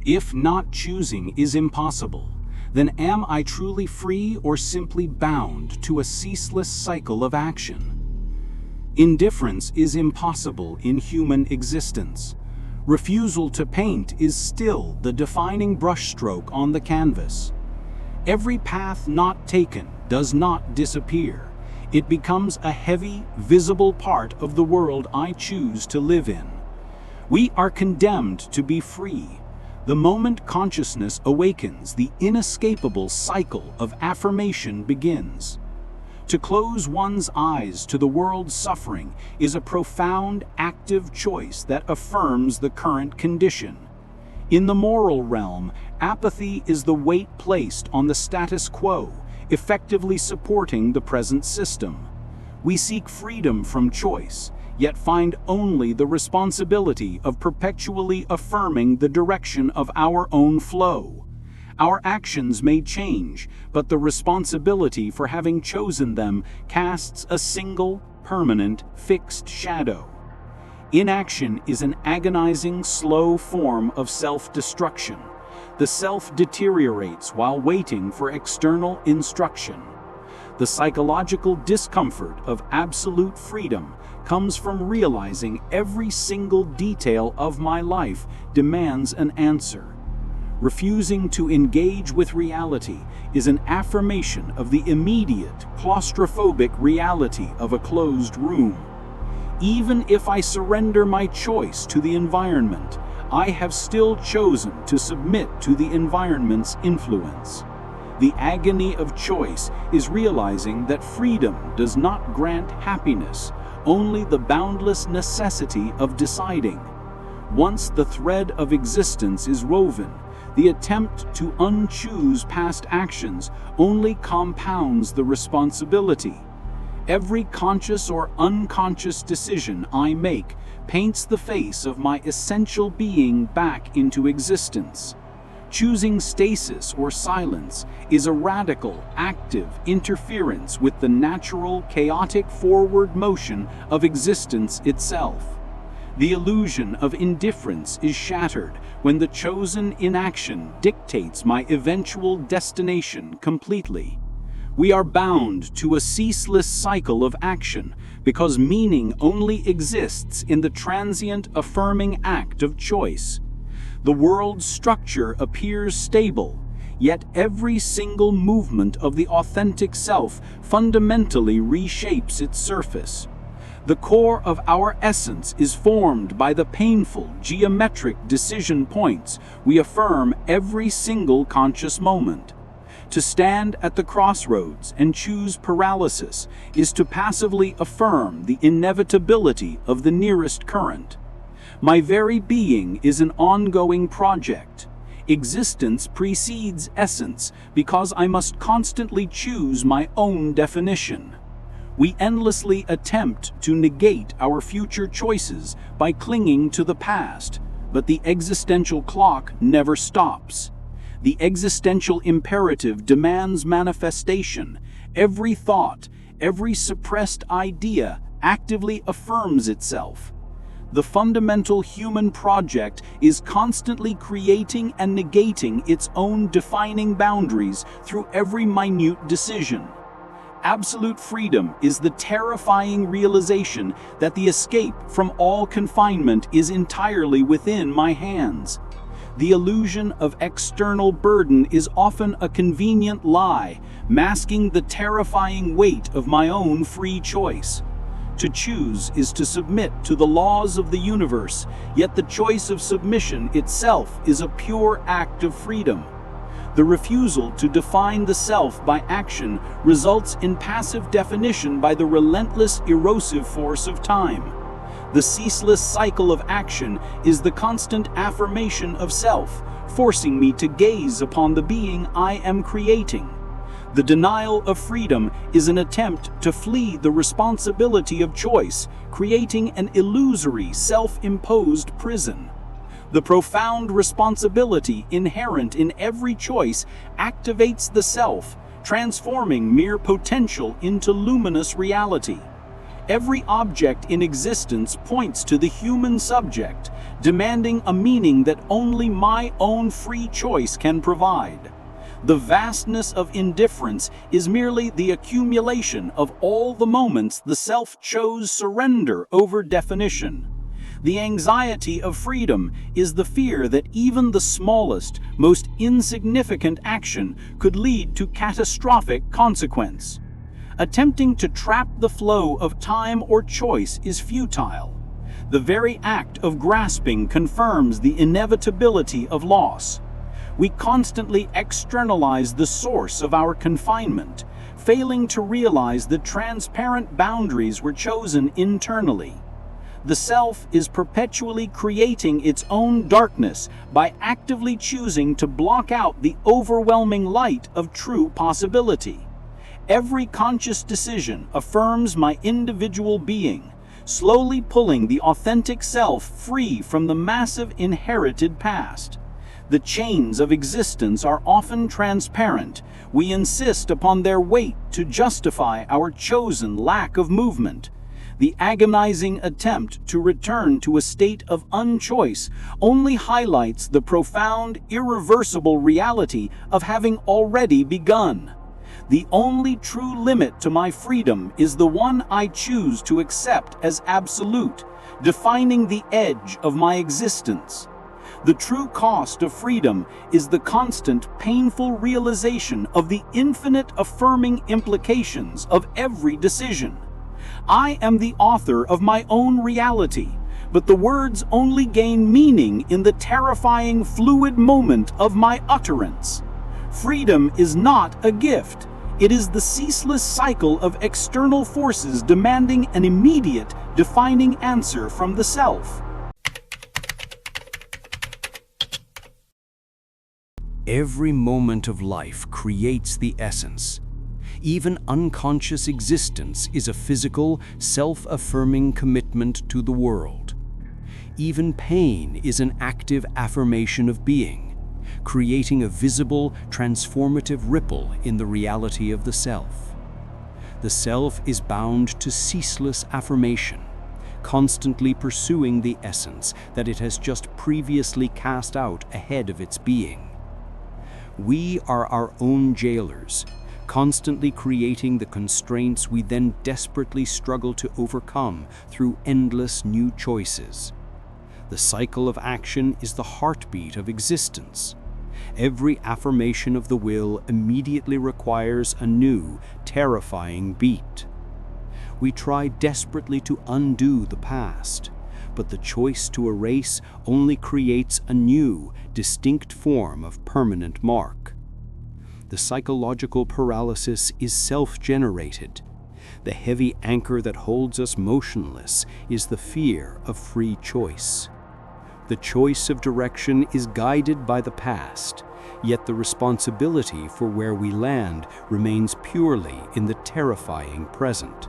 If not choosing is impossible, then am I truly free or simply bound to a ceaseless cycle of action? Indifference is impossible in human existence. Refusal to paint is still the defining brushstroke on the canvas. Every path not taken does not disappear. It becomes a heavy, visible part of the world I choose to live in. We are condemned to be free. The moment consciousness awakens, the inescapable cycle of affirmation begins. To close one's eyes to the world's suffering is a profound, active choice that affirms the current condition. In the moral realm, apathy is the weight placed on the status quo, effectively supporting the present system. We seek freedom from choice, yet find only the responsibility of perpetually affirming the direction of our own flow. Our actions may change, but the responsibility for having chosen them casts a single, permanent, fixed shadow. Inaction is an agonizing, slow form of self-destruction. The self deteriorates while waiting for external instruction. The psychological discomfort of absolute freedom comes from realizing every single detail of my life demands an answer. Refusing to engage with reality is an affirmation of the immediate, claustrophobic reality of a closed room. Even if I surrender my choice to the environment, I have still chosen to submit to the environment's influence. The agony of choice is realizing that freedom does not grant happiness, only the boundless necessity of deciding. Once the thread of existence is woven, the attempt to unchoose past actions only compounds the responsibility. Every conscious or unconscious decision I make paints the face of my essential being back into existence. Choosing stasis or silence is a radical, active interference with the natural, chaotic forward motion of existence itself. The illusion of indifference is shattered when the chosen inaction dictates my eventual destination completely. We are bound to a ceaseless cycle of action because meaning only exists in the transient, affirming act of choice. The world's structure appears stable, yet every single movement of the authentic self fundamentally reshapes its surface. The core of our essence is formed by the painful, geometric decision points we affirm every single conscious moment. To stand at the crossroads and choose paralysis is to passively affirm the inevitability of the nearest current. My very being is an ongoing project. Existence precedes essence because I must constantly choose my own definition. We endlessly attempt to negate our future choices by clinging to the past, but the existential clock never stops. The existential imperative demands manifestation. Every thought, every suppressed idea actively affirms itself. The fundamental human project is constantly creating and negating its own defining boundaries through every minute decision. Absolute freedom is the terrifying realization that the escape from all confinement is entirely within my hands. The illusion of external burden is often a convenient lie, masking the terrifying weight of my own free choice. To choose is to submit to the laws of the universe, yet the choice of submission itself is a pure act of freedom. The refusal to define the self by action results in passive definition by the relentless, erosive force of time. The ceaseless cycle of action is the constant affirmation of self, forcing me to gaze upon the being I am creating. The denial of freedom is an attempt to flee the responsibility of choice, creating an illusory, self-imposed prison. The profound responsibility inherent in every choice activates the self, transforming mere potential into luminous reality. Every object in existence points to the human subject, demanding a meaning that only my own free choice can provide. The vastness of indifference is merely the accumulation of all the moments the self chose surrender over definition. The anxiety of freedom is the fear that even the smallest, most insignificant action could lead to catastrophic consequence. Attempting to trap the flow of time or choice is futile. The very act of grasping confirms the inevitability of loss. We constantly externalize the source of our confinement, failing to realize that transparent boundaries were chosen internally. The self is perpetually creating its own darkness by actively choosing to block out the overwhelming light of true possibility. Every conscious decision affirms my individual being, slowly pulling the authentic self free from the massive inherited past. The chains of existence are often transparent. We insist upon their weight to justify our chosen lack of movement. The agonizing attempt to return to a state of unchoice only highlights the profound, irreversible reality of having already begun. The only true limit to my freedom is the one I choose to accept as absolute, defining the edge of my existence. The true cost of freedom is the constant, painful realization of the infinite affirming implications of every decision. I am the author of my own reality, but the words only gain meaning in the terrifying, fluid moment of my utterance. Freedom is not a gift. It is the ceaseless cycle of external forces demanding an immediate, defining answer from the self. Every moment of life creates the essence. Even unconscious existence is a physical, self-affirming commitment to the world. Even pain is an active affirmation of being, creating a visible, transformative ripple in the reality of the self. The self is bound to ceaseless affirmation, constantly pursuing the essence that it has just previously cast out ahead of its being. We are our own jailers, constantly creating the constraints we then desperately struggle to overcome through endless new choices. The cycle of action is the heartbeat of existence. Every affirmation of the will immediately requires a new, terrifying beat. We try desperately to undo the past, but the choice to erase only creates a new, distinct form of permanent mark. The psychological paralysis is self-generated. The heavy anchor that holds us motionless is the fear of free choice. The choice of direction is guided by the past, yet the responsibility for where we land remains purely in the terrifying present.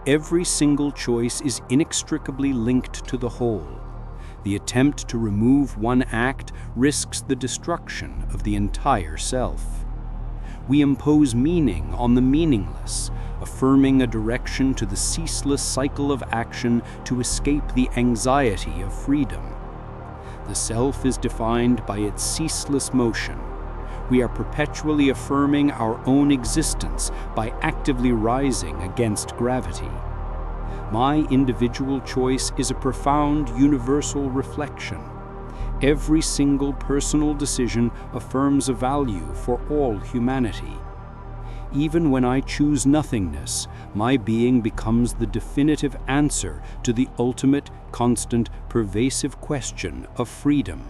Every single choice is inextricably linked to the whole. The attempt to remove one act risks the destruction of the entire self. We impose meaning on the meaningless, affirming a direction to the ceaseless cycle of action to escape the anxiety of freedom. The self is defined by its ceaseless motion. We are perpetually affirming our own existence by actively rising against gravity. My individual choice is a profound universal reflection. Every single personal decision affirms a value for all humanity. Even when I choose nothingness, my being becomes the definitive answer to the ultimate, constant, pervasive question of freedom.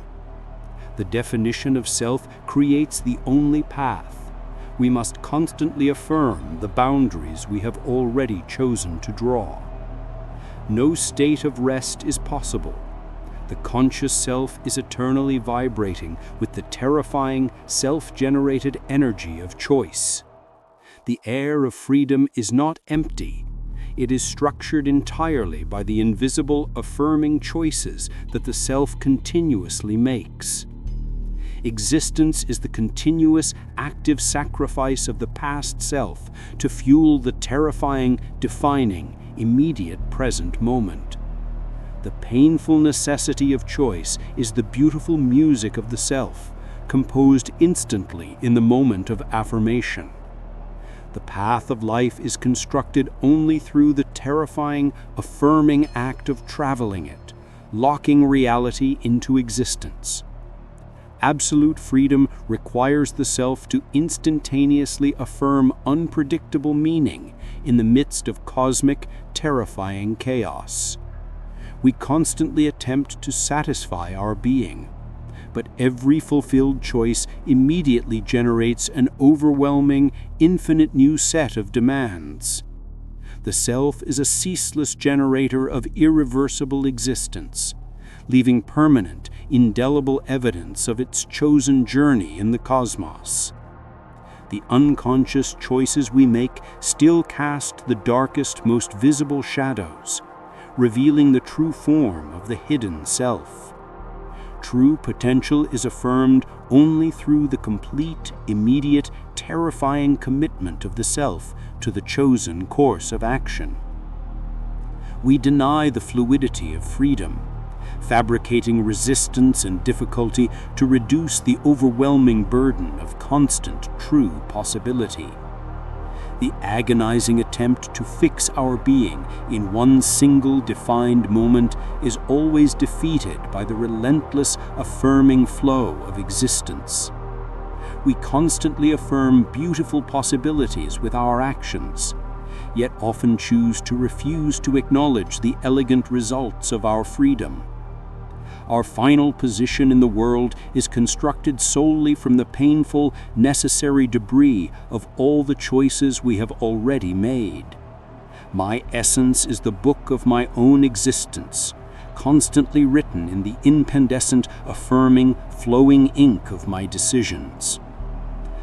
The definition of self creates the only path. We must constantly affirm the boundaries we have already chosen to draw. No state of rest is possible. The conscious self is eternally vibrating with the terrifying, self-generated energy of choice. The air of freedom is not empty. It is structured entirely by the invisible, affirming choices that the self continuously makes. Existence is the continuous, active sacrifice of the past self to fuel the terrifying, defining, immediate present moment. The painful necessity of choice is the beautiful music of the self, composed instantly in the moment of affirmation. The path of life is constructed only through the terrifying, affirming act of traveling it, locking reality into existence. Absolute freedom requires the self to instantaneously affirm unpredictable meaning in the midst of cosmic, terrifying chaos. We constantly attempt to satisfy our being, but every fulfilled choice immediately generates an overwhelming, infinite new set of demands. The self is a ceaseless generator of irreversible existence, leaving permanent, indelible evidence of its chosen journey in the cosmos. The unconscious choices we make still cast the darkest, most visible shadows, revealing the true form of the hidden self. True potential is affirmed only through the complete, immediate, terrifying commitment of the self to the chosen course of action. We deny the fluidity of freedom, fabricating resistance and difficulty to reduce the overwhelming burden of constant, true possibility. The agonizing attempt to fix our being in one single defined moment is always defeated by the relentless, affirming flow of existence. We constantly affirm beautiful possibilities with our actions, yet often choose to refuse to acknowledge the elegant results of our freedom. Our final position in the world is constructed solely from the painful, necessary debris of all the choices we have already made. My essence is the book of my own existence, constantly written in the incandescent, affirming, flowing ink of my decisions.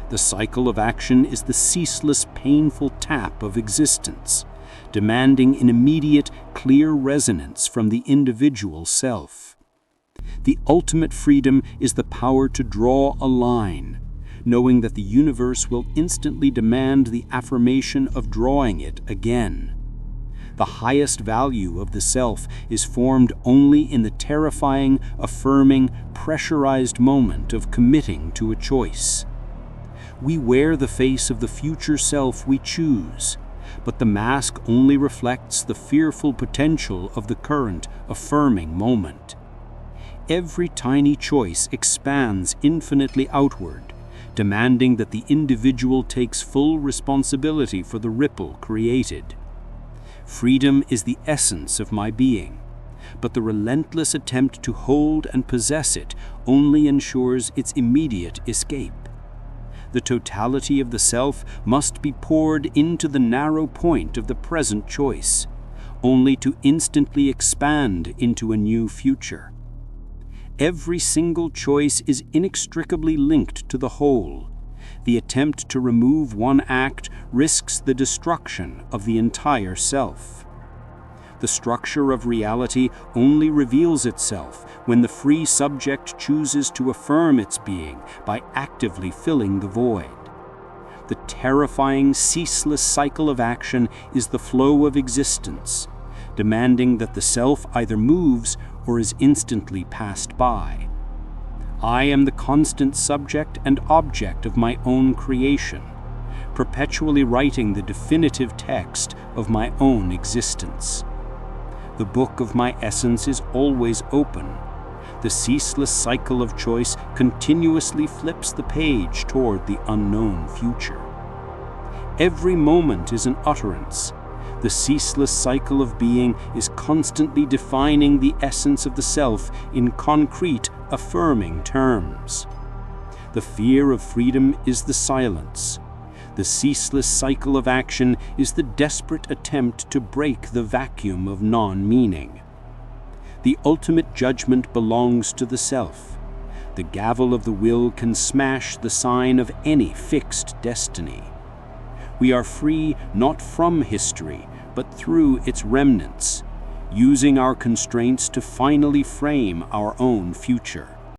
The cycle of action is the ceaseless, painful tap of existence, demanding an immediate, clear resonance from the individual self. The ultimate freedom is the power to draw a line, knowing that the universe will instantly demand the affirmation of drawing it again. The highest value of the self is formed only in the terrifying, affirming, pressurized moment of committing to a choice. We wear the face of the future self we choose, but the mask only reflects the fearful potential of the current, affirming moment. Every tiny choice expands infinitely outward, demanding that the individual takes full responsibility for the ripple created. Freedom is the essence of my being, but the relentless attempt to hold and possess it only ensures its immediate escape. The totality of the self must be poured into the narrow point of the present choice, only to instantly expand into a new future. Every single choice is inextricably linked to the whole. The attempt to remove one act risks the destruction of the entire self. The structure of reality only reveals itself when the free subject chooses to affirm its being by actively filling the void. The terrifying, ceaseless cycle of action is the flow of existence, demanding that the self either moves or is instantly passed by. I am the constant subject and object of my own creation, perpetually writing the definitive text of my own existence. The book of my essence is always open. The ceaseless cycle of choice continuously flips the page toward the unknown future. Every moment is an utterance. The ceaseless cycle of being is constantly defining the essence of the self in concrete, affirming terms. The fear of freedom is the silence. The ceaseless cycle of action is the desperate attempt to break the vacuum of non-meaning. The ultimate judgment belongs to the self. The gavel of the will can smash the sign of any fixed destiny. We are free not from history, but through its remnants, using our constraints to finally frame our own future.